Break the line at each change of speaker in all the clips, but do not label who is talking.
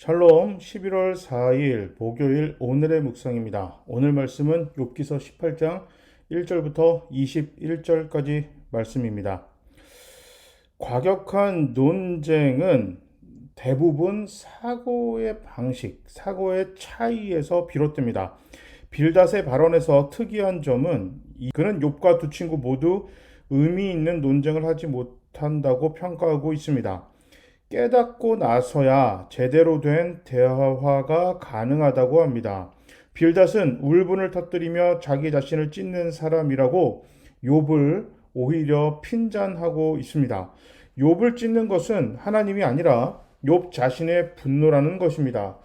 샬롬 11월 4일 목요일 오늘의 묵상입니다. 오늘 말씀은 욥기서 18장 1절부터 21절까지 말씀입니다. 과격한 논쟁은 대부분 사고의 방식, 사고의 차이에서 비롯됩니다. 빌닷의 발언에서 특이한 점은 그는 욥과 두 친구 모두 의미 있는 논쟁을 하지 못한다고 평가하고 있습니다. 깨닫고 나서야 제대로 된 대화가 가능하다고 합니다. 빌닷은 울분을 터뜨리며 자기 자신을 찢는 사람이라고 욥을 오히려 핀잔하고 있습니다. 욥을 찢는 것은 하나님이 아니라 욥 자신의 분노라는 것입니다.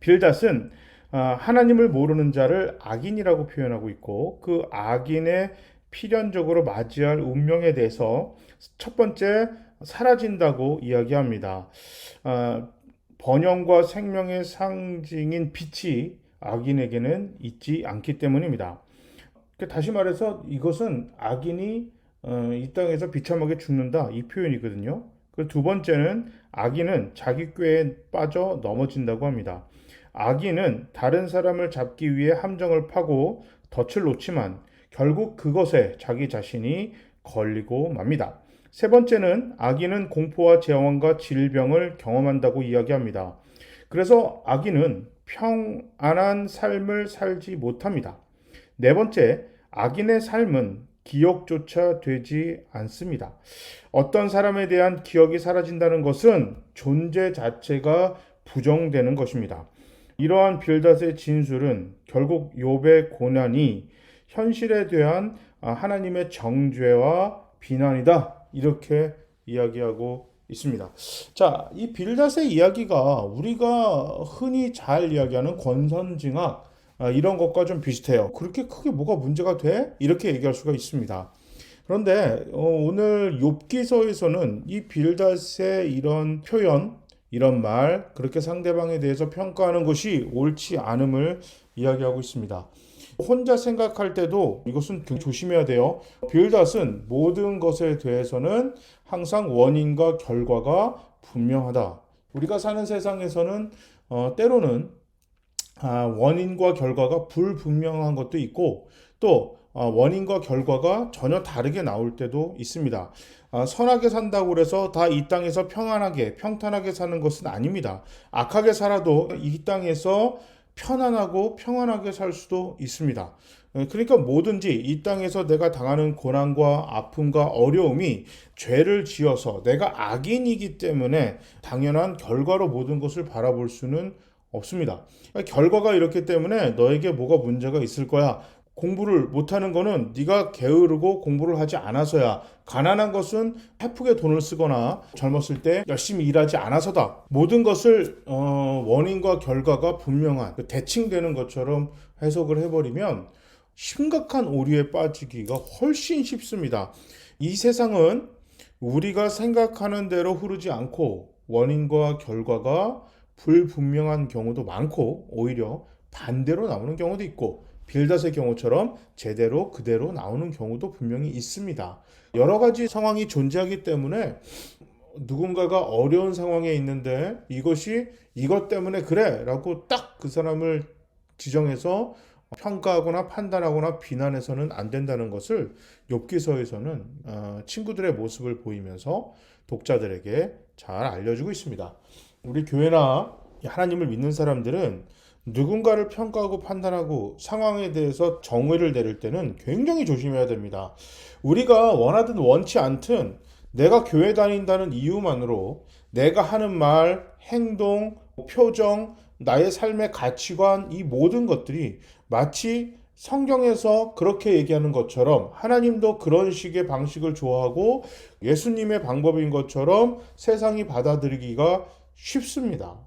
빌닷은 하나님을 모르는 자를 악인이라고 표현하고 있고 그 악인의 필연적으로 맞이할 운명에 대해서 첫 번째 사라진다고 이야기합니다. 번영과 생명의 상징인 빛이 악인에게는 있지 않기 때문입니다. 다시 말해서 이것은 악인이 이 땅에서 비참하게 죽는다 이 표현이거든요. 두 번째는 악인은 자기 꾀에 빠져 넘어진다고 합니다. 악인은 다른 사람을 잡기 위해 함정을 파고 덫을 놓지만 결국 그것에 자기 자신이 걸리고 맙니다. 세 번째는 악인은 공포와 재앙과 질병을 경험한다고 이야기합니다. 그래서 악인은 평안한 삶을 살지 못합니다. 네 번째, 악인의 삶은 기억조차 되지 않습니다. 어떤 사람에 대한 기억이 사라진다는 것은 존재 자체가 부정되는 것입니다. 이러한 빌닷의 진술은 결국 욥의 고난이 현실에 대한 하나님의 정죄와 비난이다. 이렇게 이야기하고 있습니다. 자, 이 빌닷의 이야기가 우리가 흔히 잘 이야기하는 권선징악 이런 것과 좀 비슷해요. 그렇게 크게 뭐가 문제가 돼? 이렇게 얘기할 수가 있습니다. 그런데 오늘 욥기서에서는 이 빌닷의 이런 표현, 이런 말, 그렇게 상대방에 대해서 평가하는 것이 옳지 않음을 이야기하고 있습니다. 혼자 생각할 때도 이것은 조심해야 돼요. 빌닷은 모든 것에 대해서는 항상 원인과 결과가 분명하다. 우리가 사는 세상에서는 때로는 원인과 결과가 불분명한 것도 있고 또 원인과 결과가 전혀 다르게 나올 때도 있습니다. 선하게 산다고 해서 다 이 땅에서 평안하게 평탄하게 사는 것은 아닙니다. 악하게 살아도 이 땅에서 편안하고 평안하게 살 수도 있습니다. 그러니까 뭐든지 이 땅에서 내가 당하는 고난과 아픔과 어려움이 죄를 지어서 내가 악인이기 때문에 당연한 결과로 모든 것을 바라볼 수는 없습니다. 결과가 이렇기 때문에 너에게 뭐가 문제가 있을 거야. 공부를 못하는 거는 네가 게으르고 공부를 하지 않아서야. 가난한 것은 헤프게 돈을 쓰거나 젊었을 때 열심히 일하지 않아서다. 모든 것을 원인과 결과가 분명한 대칭되는 것처럼 해석을 해버리면 심각한 오류에 빠지기가 훨씬 쉽습니다. 이 세상은 우리가 생각하는 대로 흐르지 않고 원인과 결과가 불분명한 경우도 많고 오히려 반대로 나오는 경우도 있고 빌닷의 경우처럼 제대로 그대로 나오는 경우도 분명히 있습니다. 여러 가지 상황이 존재하기 때문에 누군가가 어려운 상황에 있는데 이것이 이것 때문에 그래 라고 딱 그 사람을 지정해서 평가하거나 판단하거나 비난해서는 안 된다는 것을 욥기서에서는 친구들의 모습을 보이면서 독자들에게 잘 알려주고 있습니다. 우리 교회나 하나님을 믿는 사람들은 누군가를 평가하고 판단하고 상황에 대해서 정의를 내릴 때는 굉장히 조심해야 됩니다. 우리가 원하든 원치 않든 내가 교회 다닌다는 이유만으로 내가 하는 말, 행동, 표정, 나의 삶의 가치관 이 모든 것들이 마치 성경에서 그렇게 얘기하는 것처럼 하나님도 그런 식의 방식을 좋아하고 예수님의 방법인 것처럼 세상이 받아들이기가 쉽습니다.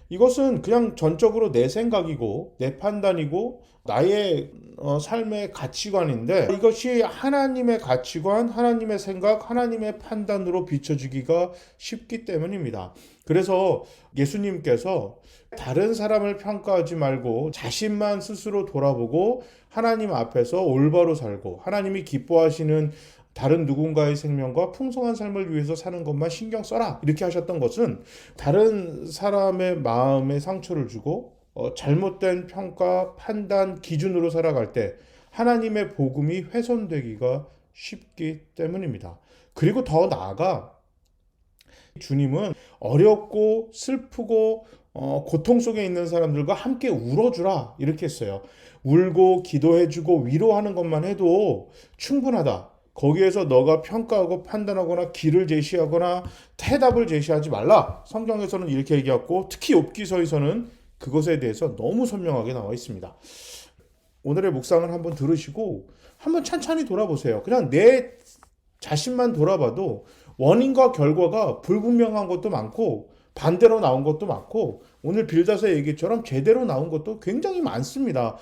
이것은 그냥 전적으로 내 생각이고 내 판단이고 나의 삶의 가치관인데 이것이 하나님의 가치관, 하나님의 생각, 하나님의 판단으로 비춰지기가 쉽기 때문입니다. 그래서 예수님께서 다른 사람을 평가하지 말고 자신만 스스로 돌아보고 하나님 앞에서 올바로 살고 하나님이 기뻐하시는 다른 누군가의 생명과 풍성한 삶을 위해서 사는 것만 신경 써라 이렇게 하셨던 것은 다른 사람의 마음에 상처를 주고 잘못된 평가, 판단, 기준으로 살아갈 때 하나님의 복음이 훼손되기가 쉽기 때문입니다. 그리고 더 나아가 주님은 어렵고 슬프고 고통 속에 있는 사람들과 함께 울어주라 이렇게 했어요. 울고 기도해주고 위로하는 것만 해도 충분하다. 거기에서 너가 평가하고 판단하거나 길을 제시하거나 해답을 제시하지 말라. 성경에서는 이렇게 얘기했고 특히 욥기서에서는 그것에 대해서 너무 선명하게 나와 있습니다. 오늘의 묵상을 한번 들으시고 한번 찬찬히 돌아보세요. 그냥 내 자신만 돌아봐도 원인과 결과가 불분명한 것도 많고 반대로 나온 것도 많고 오늘 빌다서의 얘기처럼 제대로 나온 것도 굉장히 많습니다.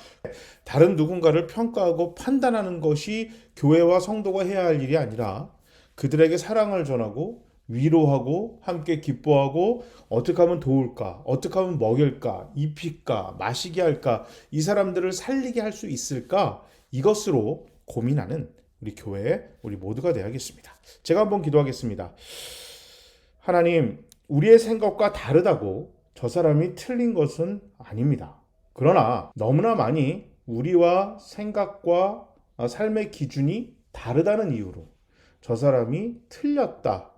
다른 누군가를 평가하고 판단하는 것이 교회와 성도가 해야 할 일이 아니라 그들에게 사랑을 전하고 위로하고 함께 기뻐하고 어떻게 하면 도울까, 어떻게 하면 먹일까, 입힐까, 마시게 할까, 이 사람들을 살리게 할 수 있을까, 이것으로 고민하는 우리 교회 우리 모두가 되어야겠습니다. 제가 한번 기도하겠습니다. 하나님, 우리의 생각과 다르다고 저 사람이 틀린 것은 아닙니다. 그러나 너무나 많이 우리와 생각과 삶의 기준이 다르다는 이유로 저 사람이 틀렸다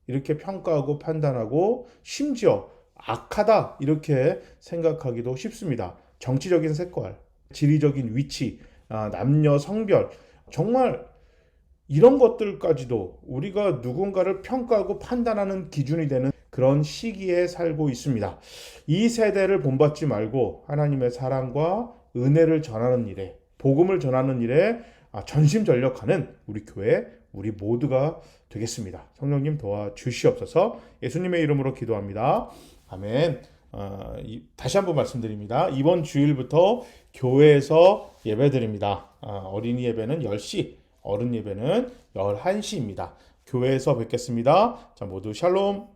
이렇게 평가하고 판단하고 심지어 악하다 이렇게 생각하기도 쉽습니다. 정치적인 색깔, 지리적인 위치, 남녀 성별, 정말 이런 것들까지도 우리가 누군가를 평가하고 판단하는 기준이 되는 그런 시기에 살고 있습니다. 이 세대를 본받지 말고 하나님의 사랑과 은혜를 전하는 일에, 복음을 전하는 일에 전심전력하는 우리 교회, 우리 모두가 되겠습니다. 성령님 도와주시옵소서. 예수님의 이름으로 기도합니다. 아멘. 다시 한번 말씀드립니다. 이번 주일부터 교회에서 예배드립니다. 어린이 예배는 10시, 어른 예배는 11시입니다. 교회에서 뵙겠습니다. 자, 모두 샬롬.